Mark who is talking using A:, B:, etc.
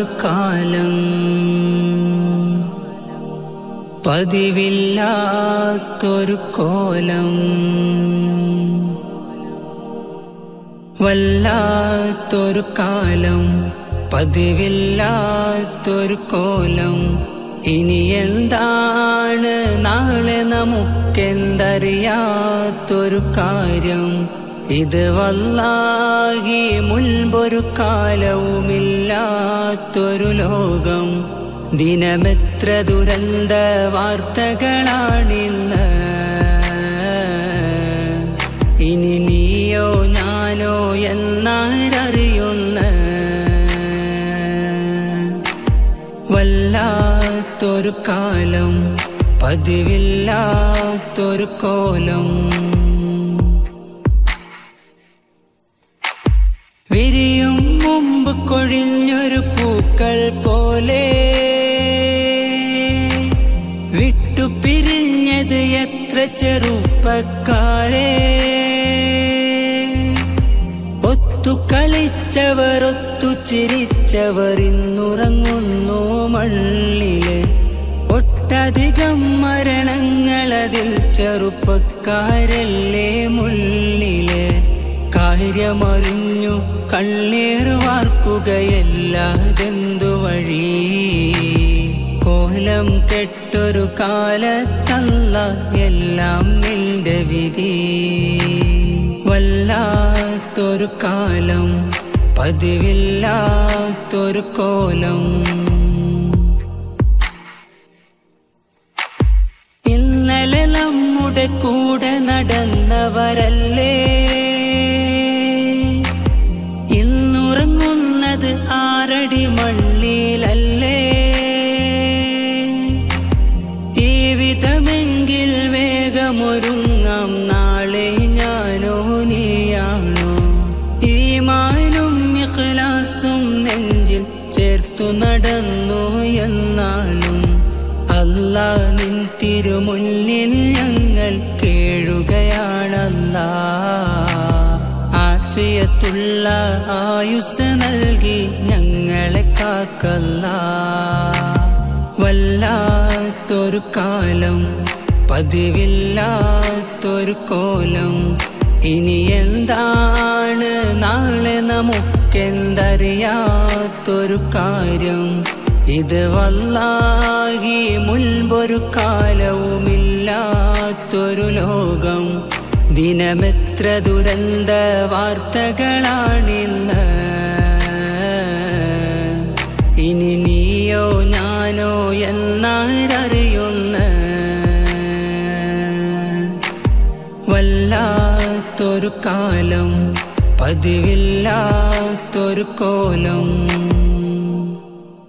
A: വല്ലാത്തൊരു കാലം, പതിവില്ലാത്തൊരു കോലം, വല്ലാത്തൊരു കാലം, പതിവില്ലാത്തൊരു കോലം. ഇനി എന്താണ് നാളെ നമുക്കെന്തറിയാത്തൊരു കാര്യം. ഇത് വല്ലാഹി മുൻപൊരു കാലവുമില്ലാത്തൊരു ലോകം. ദിനമെത്ര ദുരന്ത വാർത്തകളാണിന്ന്. ഇനി നീയോ ഞാനോ എന്നാരറിയുന്ന വല്ലാത്തൊരു കാലം, പതിവില്ലാത്തൊരു കോലം. വിരിയും മുമ്പ് കൊഴിഞ്ഞൊരു പൂക്കൾ പോലെ വിട്ടുപിരിഞ്ഞത് എത്ര ചെറുപ്പക്കാരെ. ഒത്തു കളിച്ചവർ, ഒത്തു ചിരിച്ചവർ ഇന്നുറങ്ങുന്നു മണ്ണില്. ഒട്ടധികം മരണങ്ങളതിൽ ചെറുപ്പക്കാരല്ലേ മുന്നില്. കാര്യമറിഞ്ഞു കണ്ണീർ വാർക്കുകയല്ലാതെന്തു വഴി. കോലം കെട്ടൊരു കാലത്തല്ല എല്ലാം നിന്റെ വിധി. വല്ലാത്തൊരു കാലം, പതിവില്ലാത്തൊരു കോലം. ഇന്നലെ നമ്മുടെ കൂടെ നടന്നവരല്ലേ ഇന്നുറങ്ങുന്നത് ആറടി മണ്ണിലല്ലേ. ഈ വിധമെങ്കിൽ വേഗമൊരുങ്ങാം, നാളെ ഞാനോ നീയാണോ. ഈമാനും ഇഖ്ലാസും നെഞ്ചിൽ ചേർത്തു നടന്നു എന്നാലും അല്ലാഹ് നിൻ തിരുമുന്നിൽ ഞങ്ങൾ കേഴുകയാണല്ലാ. ആഫിയത്തുള്ള ആയുസ് നൽകി ഞങ്ങളെ കാക്കല്ലാ. വല്ലാത്തൊരു കാലം, പതിവില്ലാത്തൊരു കോലം. ഇനി എന്താണ് നാളെ നമുക്കെന്തറിയാത്തൊരു കാര്യം. ഇത് വല്ലാഹി മുൻപൊരു കാലവുമില്ലാത്തൊരു ലോകം. ദിനമെത്ര ദുരന്ത വാർത്തകളാണിന്ന്. ഇനി നീയോ ഞാനോ എന്നാരറിയുന്ന വല്ലാത്തൊരു കാലം, പതിവില്ലാത്തൊരു കോലം.